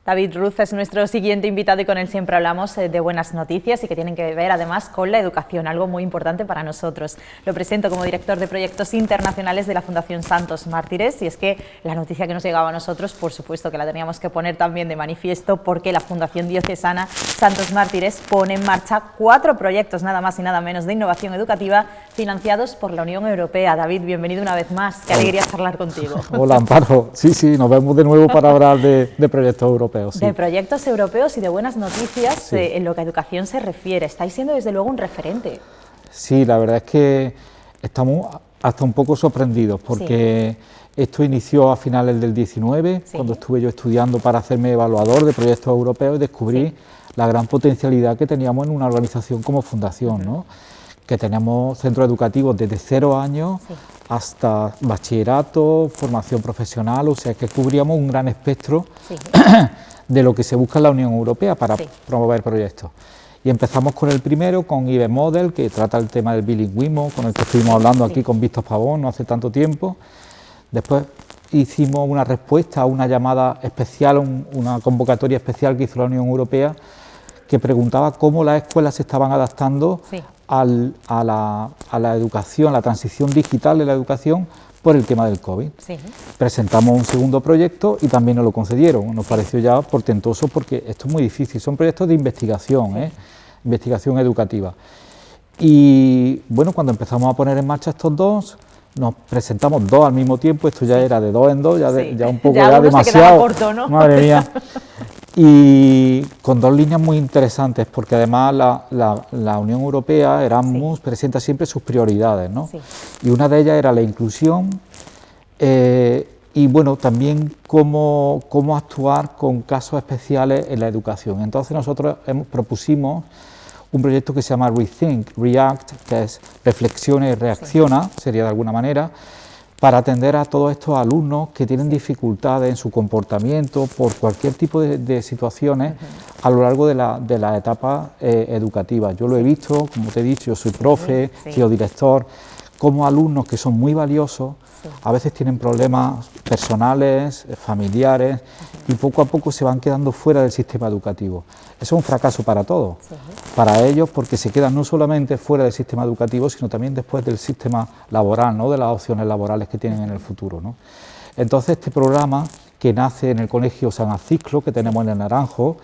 David Ruz es nuestro siguiente invitado y con él siempre hablamos de buenas noticias y que tienen que ver además con la educación, algo muy importante para nosotros. Lo presento como director de proyectos internacionales de la Fundación Santos Mártires y es que la noticia que nos llegaba a nosotros, por supuesto que la teníamos que poner también de manifiesto porque la Fundación Diocesana Santos Mártires pone en marcha 4 proyectos nada más y nada menos de innovación educativa financiados por la Unión Europea. David, bienvenido una vez más, qué alegría charlar contigo. Hola Amparo, sí, nos vemos de nuevo para hablar de proyectos europeos. Sí. De proyectos europeos y de buenas noticias sí. En lo que a educación se refiere. Estáis siendo desde luego un referente. Sí, la verdad es que estamos hasta un poco sorprendidos porque esto inició a finales del 19, cuando estuve yo estudiando para hacerme evaluador de proyectos europeos y descubrí la gran potencialidad que teníamos en una organización como fundación, ¿no? Que tenemos centros educativos desde 0 años hasta bachillerato, formación profesional, o sea que cubríamos un gran espectro de lo que se busca en la Unión Europea para promover proyectos. Y empezamos con el primero, con IBE Model, que trata el tema del bilingüismo, con el que estuvimos hablando aquí con Víctor Pavón no hace tanto tiempo. Después hicimos una respuesta a una llamada especial, una convocatoria especial que hizo la Unión Europea, que preguntaba cómo las escuelas se estaban adaptando a la educación, la transición digital de la educación por el tema del COVID. Presentamos un segundo proyecto y también nos lo concedieron. Nos pareció ya portentoso porque esto es muy difícil, son proyectos de investigación, investigación educativa. Y bueno, cuando empezamos a poner en marcha estos dos, nos presentamos 2 al mismo tiempo, esto ya era de 2 en 2, ya un poco ya demasiado, corto, ¿no? Madre mía. Y con 2 líneas muy interesantes, porque además la Unión Europea, Erasmus, presenta siempre sus prioridades, ¿no? Y una de ellas era la inclusión y bueno, también cómo actuar con casos especiales en la educación. Entonces nosotros propusimos un proyecto que se llama Rethink, React, que es reflexiona y reacciona, sería de alguna manera, para atender a todos estos alumnos que tienen dificultades en su comportamiento por cualquier tipo de situaciones a lo largo de la etapa educativa. Yo lo he visto, como te he dicho, yo soy profe, director, como alumnos que son muy valiosos, a veces tienen problemas personales, familiares, y poco a poco se van quedando fuera del sistema educativo. Eso es un fracaso para todos, para ellos, porque se quedan no solamente fuera del sistema educativo, sino también después del sistema laboral, ¿no? De las opciones laborales que tienen en el futuro, ¿no? Entonces este programa, que nace en el Colegio San Aciclo, que tenemos en el Naranjo,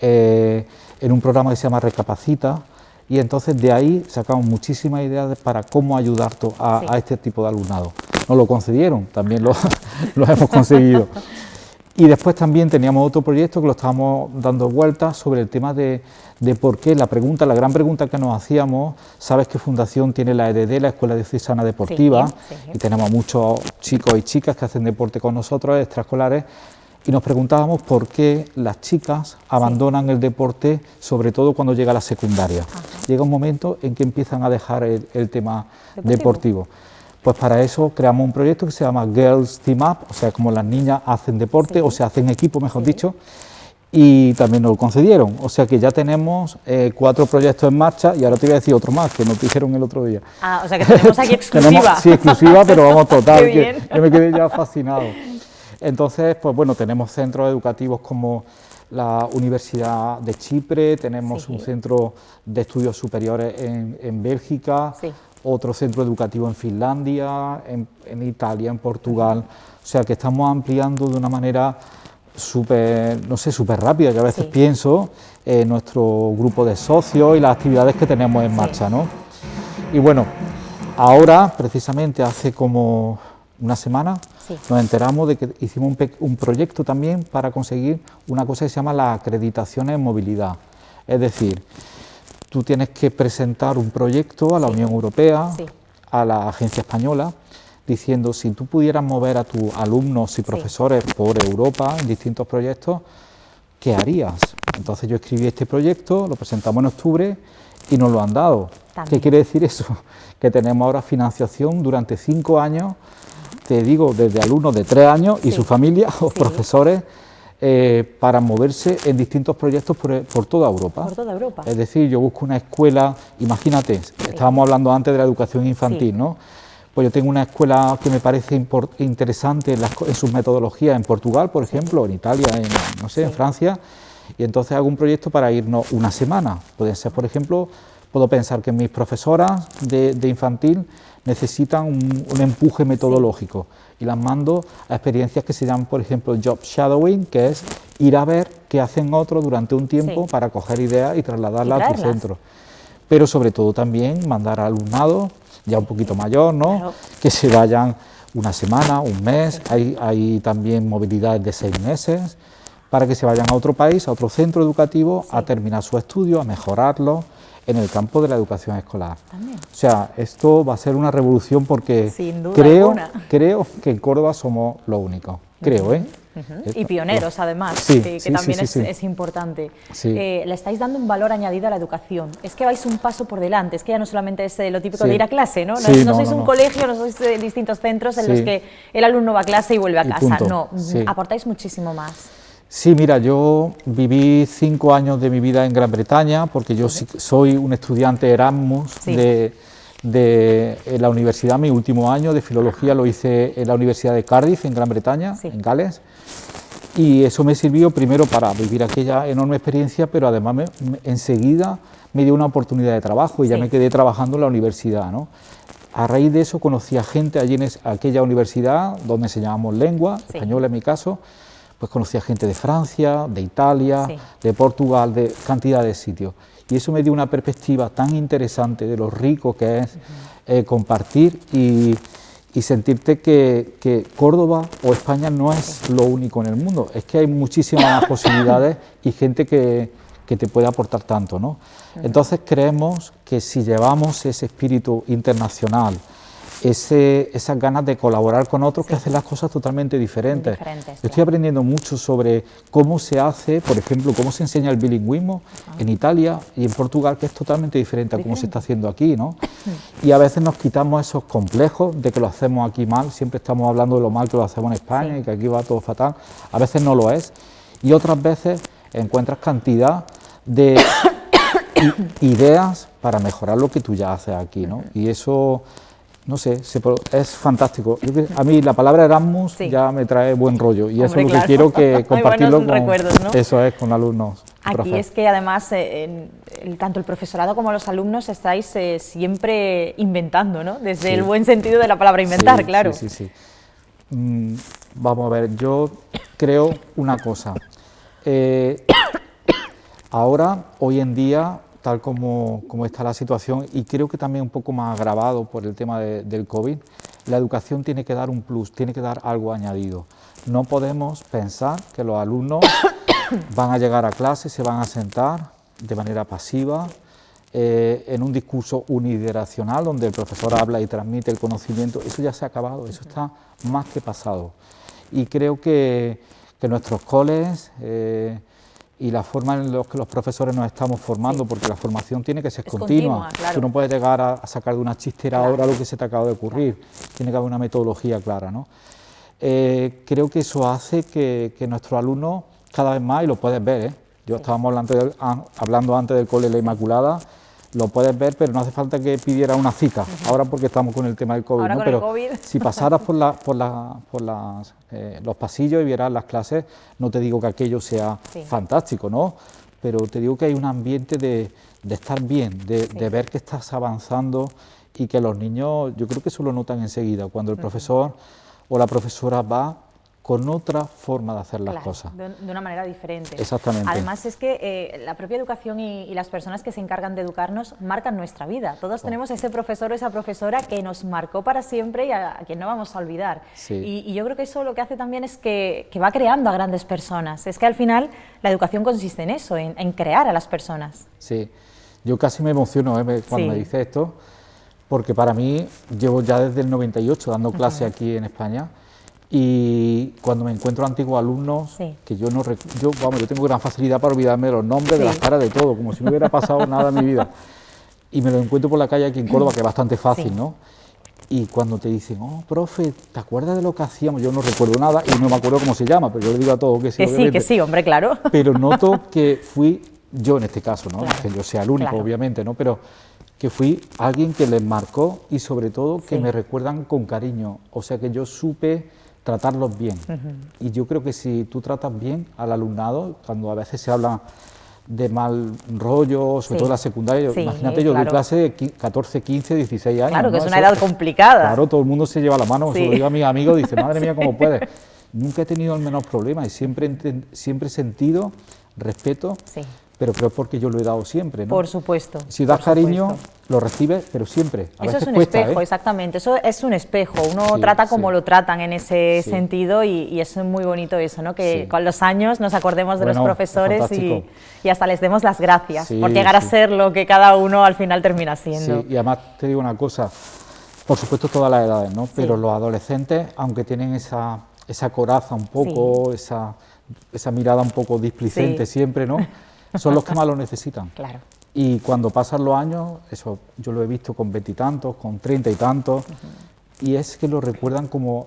en un programa que se llama Recapacita, y entonces de ahí sacamos muchísimas ideas para cómo ayudar a este tipo de alumnado. Nos lo concedieron, también lo hemos conseguido. Y después también teníamos otro proyecto que lo estábamos dando vueltas sobre el tema de por qué, la gran pregunta que nos hacíamos, sabes que Fundación tiene la EDD, la Escuela Diocesana Deportiva, y tenemos muchos chicos y chicas que hacen deporte con nosotros, extraescolares, y nos preguntábamos por qué las chicas abandonan el deporte, sobre todo cuando llega la secundaria. Llega un momento en que empiezan a dejar el tema deportivo. Pues para eso creamos un proyecto que se llama Girls Team Up, o sea, como las niñas hacen deporte, o sea, hacen equipo, mejor dicho, y también nos lo concedieron. O sea que ya tenemos 4 proyectos en marcha, y ahora te voy a decir otro más, que nos dijeron el otro día. Ah, o sea que tenemos aquí exclusiva. Sí, exclusiva, pero vamos, total, que yo me quedé ya fascinado. Entonces, pues bueno, tenemos centros educativos como la Universidad de Chipre, tenemos un centro de estudios superiores en Bélgica, otro centro educativo en Finlandia, en Italia, en Portugal, o sea que estamos ampliando de una manera súper rápida. Yo a veces pienso en nuestro grupo de socios y las actividades que tenemos en marcha, ¿no? Y bueno, ahora, precisamente hace como una semana, nos enteramos de que hicimos un proyecto también para conseguir una cosa que se llama la acreditación en movilidad. Es decir, tú tienes que presentar un proyecto a la Unión Europea, a la agencia española, diciendo si tú pudieras mover a tus alumnos y profesores por Europa en distintos proyectos, ¿qué harías? Entonces yo escribí este proyecto, lo presentamos en octubre y nos lo han dado. ¿Qué quiere decir eso? Que tenemos ahora financiación durante 5 años, te digo, desde alumnos de 3 años y su familia o profesores, para moverse en distintos proyectos por toda Europa. Por toda Europa. Es decir, yo busco una escuela, imagínate, estábamos hablando antes de la educación infantil, ¿no? Pues yo tengo una escuela que me parece interesante en sus metodologías en Portugal, por ejemplo, en Italia, no sé, en Francia, y entonces hago un proyecto para irnos una semana. Puede ser, por ejemplo, puedo pensar que mis profesoras de infantil necesitan un empuje metodológico y las mando a experiencias que se llaman, por ejemplo, job shadowing, que es ir a ver qué hacen otros durante un tiempo para coger ideas y trasladarlas a tu centro. Pero sobre todo también mandar al alumnado ya un poquito mayor, ¿no? Claro. Que se vayan una semana, un mes, hay también movilidades de 6 meses, para que se vayan a otro país, a otro centro educativo, a terminar su estudio, a mejorarlo en el campo de la educación escolar. También. O sea, esto va a ser una revolución porque creo que en Córdoba somos los únicos, creo, ¿eh? Y pioneros, además, que también es importante. Le estáis dando un valor añadido a la educación. Es que vais un paso por delante, es que ya no solamente es lo típico de ir a clase, ¿no? No sois un colegio, no sois distintos centros en los que el alumno va a clase y vuelve a casa. No, aportáis muchísimo más. Sí, mira, yo viví 5 años de mi vida en Gran Bretaña, porque yo soy un estudiante Erasmus de la universidad. Mi último año de filología lo hice en la Universidad de Cardiff, en Gran Bretaña, en Gales. Y eso me sirvió primero para vivir aquella enorme experiencia, pero además enseguida me dio una oportunidad de trabajo y ya me quedé trabajando en la universidad, ¿no? A raíz de eso conocí a gente allí en aquella universidad donde enseñábamos lengua, española en mi caso, pues conocí a gente de Francia, de Italia, de Portugal, de cantidad de sitios. Y eso me dio una perspectiva tan interesante de lo rico que es compartir y sentirte que Córdoba o España no es lo único en el mundo, es que hay muchísimas más posibilidades y gente que te puede aportar tanto, ¿no? Entonces creemos que si llevamos ese espíritu internacional, esas ganas de colaborar con otros que hacen las cosas totalmente diferentes. Yo estoy aprendiendo mucho sobre cómo se hace, por ejemplo, cómo se enseña el bilingüismo en Italia y en Portugal, que es totalmente diferente a cómo se está haciendo aquí, ¿no? Y a veces nos quitamos esos complejos de que lo hacemos aquí mal, siempre estamos hablando de lo mal que lo hacemos en España y que aquí va todo fatal, a veces no lo es, y otras veces encuentras cantidad de ideas para mejorar lo que tú ya haces aquí, ¿no? Y eso, no sé, es fantástico. A mí la palabra Erasmus ya me trae buen rollo y eso es lo que quiero que compartirlo con alumnos. Aquí es que además tanto el profesorado como los alumnos estáis siempre inventando, ¿no? Desde el buen sentido de la palabra inventar, claro. Vamos a ver, yo creo una cosa. Ahora, hoy en día, tal como está la situación, y creo que también un poco más agravado por el tema del COVID, la educación tiene que dar un plus, tiene que dar algo añadido. No podemos pensar que los alumnos van a llegar a clase, se van a sentar de manera pasiva, en un discurso unidireccional donde el profesor habla y transmite el conocimiento. Eso ya se ha acabado, eso está más que pasado. Y creo que nuestros coles y la forma en la que los profesores nos estamos formando, porque la formación tiene que ser continua. Tú no puedes llegar a sacar de una chistera ahora lo que se te acaba de ocurrir, tiene que haber una metodología clara, ¿no? Creo que eso hace que nuestros alumnos cada vez más, y lo puedes ver, yo estábamos hablando antes del Cole La Inmaculada, lo puedes ver, pero no hace falta que pidiera una cita, ahora porque estamos con el tema del COVID, ¿no? Pero si pasaras por los pasillos y vieras las clases, no te digo que aquello sea fantástico, ¿no? Pero te digo que hay un ambiente de estar bien, de ver que estás avanzando y que los niños, yo creo que eso lo notan enseguida, cuando el profesor o la profesora va con otra forma de hacer las cosas. De una manera diferente. Exactamente. Además es que la propia educación y las personas que se encargan de educarnos marcan nuestra vida. Todos tenemos ese profesor o esa profesora que nos marcó para siempre y a quien no vamos a olvidar. Y yo creo que eso lo que hace también es que va creando a grandes personas. Es que al final la educación consiste en eso, en crear a las personas. Sí, yo casi me emociono cuando me dice esto, porque para mí llevo ya desde el 98 dando clase aquí en España. Y cuando me encuentro antiguos alumnos, que yo tengo gran facilidad para olvidarme de los nombres, de las caras, de todo, como si no hubiera pasado nada en mi vida. Y me lo encuentro por la calle aquí en Córdoba, que es bastante fácil, ¿no? Y cuando te dicen, oh, profe, ¿te acuerdas de lo que hacíamos? Yo no recuerdo nada y no me acuerdo cómo se llama, pero yo le digo a todos que sí. Que sí, hombre, claro. Pero noto que fui yo en este caso, ¿no? Que yo sea el único, obviamente, ¿no? Pero que fui alguien que les marcó y sobre todo que sí. me recuerdan con cariño, o sea que yo supe tratarlos bien. Y yo creo que si tú tratas bien al alumnado, cuando a veces se habla de mal rollo, sobre todo en la secundaria, imagínate, yo doy clase de 14, 15, 16 años. Claro, que ¿no? es una edad complicada. Claro, todo el mundo se lleva la mano, se lo digo a mis amigos, dice, madre mía, ¿cómo puedes? Nunca he tenido el menor problema y siempre he sentido respeto, pero creo porque yo lo he dado siempre, ¿no? Por supuesto. Si das cariño, lo recibes, pero siempre. A eso veces es un cuesta, espejo, exactamente. Eso es un espejo. Uno trata como lo tratan en ese sentido y es muy bonito eso, ¿no? Que con los años nos acordemos de los profesores y hasta les demos las gracias por llegar a ser lo que cada uno al final termina siendo. Sí, y además te digo una cosa, por supuesto todas las edades, ¿no? Pero los adolescentes, aunque tienen esa coraza un poco, esa mirada un poco displicente siempre, ¿no? Son los que más lo necesitan. Claro. Y cuando pasan los años, eso yo lo he visto con 20 y tantos, con 30 y tantos, y es que lo recuerdan como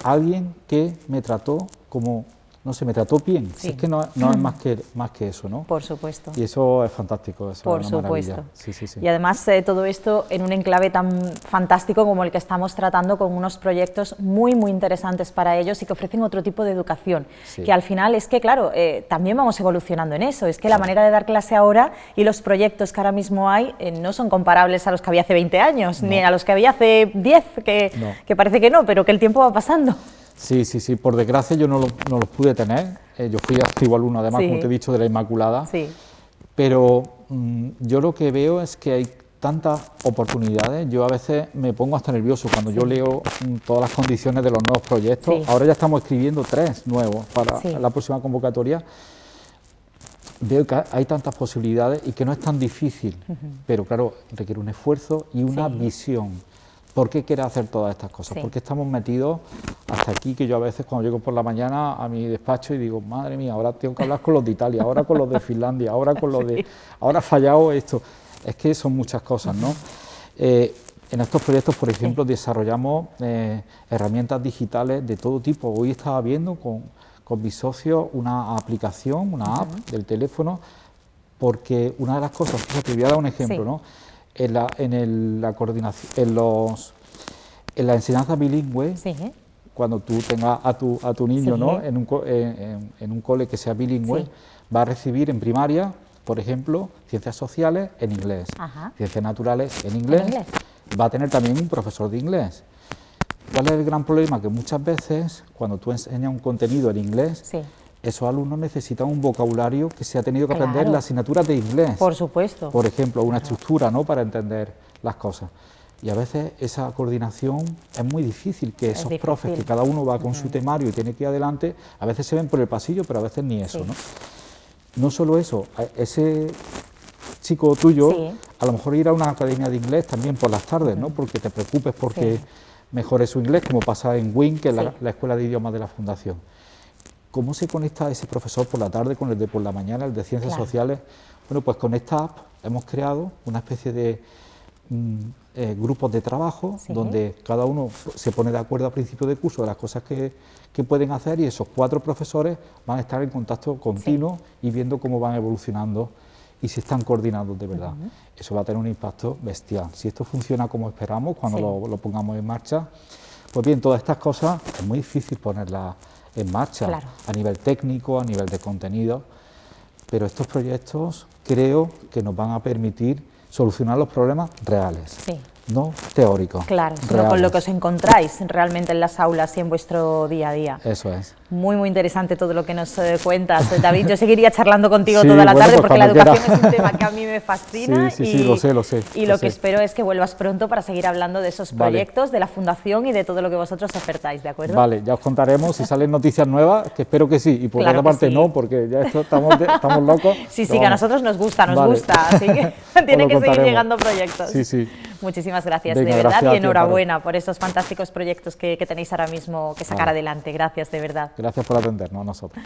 alguien que me trató como, no sé, me trató bien. Si es que no es más que eso, ¿no? Por supuesto. Y eso es fantástico, eso Por es una supuesto. maravilla. Sí. Y además todo esto en un enclave tan fantástico como el que estamos tratando, con unos proyectos muy interesantes para ellos y que ofrecen otro tipo de educación, que al final es que, claro, también vamos evolucionando en eso, es que la manera de dar clase ahora y los proyectos que ahora mismo hay no son comparables a los que había hace 20 años, ni a los que había hace 10, que parece que no, pero que el tiempo va pasando. Sí, por desgracia yo no los pude tener, yo fui activo alumno además, como te he dicho, de la Inmaculada, pero yo lo que veo es que hay tantas oportunidades, yo a veces me pongo hasta nervioso cuando yo leo todas las condiciones de los nuevos proyectos, ahora ya estamos escribiendo 3 nuevos para la próxima convocatoria, veo que hay tantas posibilidades y que no es tan difícil, pero claro, requiere un esfuerzo y una visión. ¿Por qué quiere hacer todas estas cosas? Porque estamos metidos hasta aquí, que yo a veces cuando llego por la mañana a mi despacho y digo, madre mía, ahora tengo que hablar con los de Italia, ahora con los de Finlandia, ahora con los de... ahora ha fallado esto. Es que son muchas cosas, ¿no? En estos proyectos, por ejemplo, desarrollamos herramientas digitales de todo tipo. Hoy estaba viendo con mis socios una aplicación, una app del teléfono, porque una de las cosas, fíjate, te voy a dar un ejemplo, ¿no? En la coordinación, en la enseñanza bilingüe, cuando tú tengas a tu niño, ¿no? en un cole que sea bilingüe, va a recibir en primaria, por ejemplo, ciencias sociales en inglés, ciencias naturales en inglés, va a tener también un profesor de inglés. ¿Cuál es el gran problema? Que muchas veces, cuando tú enseñas un contenido en inglés, esos alumnos necesitan un vocabulario que se ha tenido que aprender en las asignaturas de inglés. Por supuesto. Por ejemplo, una estructura, ¿no?, para entender las cosas. Y a veces esa coordinación es muy difícil, que esos profes, que cada uno va con su temario y tiene que ir adelante, a veces se ven por el pasillo, pero a veces ni eso, ¿no? No solo eso, ese chico tuyo, a lo mejor ir a una academia de inglés también por las tardes, ¿no?, porque te preocupes porque mejore su inglés, como pasa en WIN, que es la Escuela de Idiomas de la Fundación. ¿Cómo se conecta ese profesor por la tarde con el de por la mañana, el de Ciencias Sociales? Bueno, pues con esta app hemos creado una especie de grupos de trabajo donde cada uno se pone de acuerdo a principio de curso de las cosas que pueden hacer, y esos 4 profesores van a estar en contacto continuo y viendo cómo van evolucionando y si están coordinados de verdad. Eso va a tener un impacto bestial. Si esto funciona como esperamos, cuando lo pongamos en marcha, pues bien, todas estas cosas es muy difícil ponerlas en marcha, a nivel técnico, a nivel de contenido, pero estos proyectos creo que nos van a permitir solucionar los problemas reales, no teóricos. Claro, sino con lo que os encontráis realmente en las aulas y en vuestro día a día. Eso es. Muy interesante todo lo que nos cuentas, David. Yo seguiría charlando contigo toda la tarde, porque la educación es un tema que a mí me fascina. Sí, lo sé. Y lo que espero es que vuelvas pronto para seguir hablando de esos proyectos, de la Fundación y de todo lo que vosotros ofertáis, ¿de acuerdo? Vale, ya os contaremos si salen noticias nuevas, que espero que sí, y por otra parte no, porque ya estamos locos. Sí, que a nosotros nos gusta, así que tiene que seguir llegando proyectos. Sí. Muchísimas gracias, de verdad, y enhorabuena por esos fantásticos proyectos que tenéis ahora mismo que sacar adelante. Gracias, de verdad. Gracias por atendernos a nosotros.